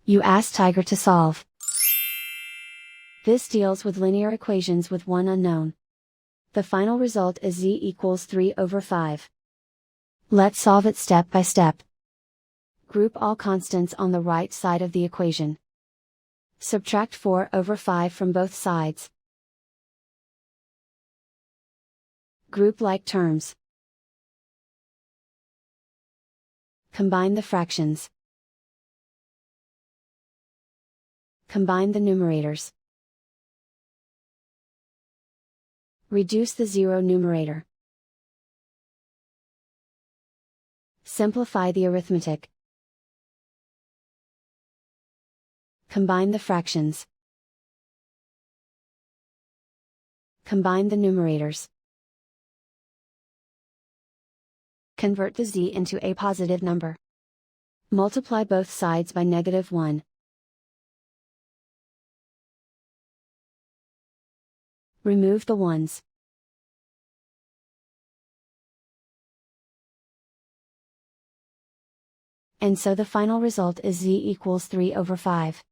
You ask Tiger to solve. This deals with linear equations with one unknown. The final result is z equals 3/5. Let's solve it step by step. Group all constants on the right side of the equation. Subtract 4/5 from both sides. Group like terms. Combine the fractions. Combine the numerators. Reduce the zero numerator. Simplify the arithmetic. Combine the fractions. Combine the numerators. Convert the z into a positive number. Multiply both sides by -1. Remove the ones. And so the final result is z equals 3/5.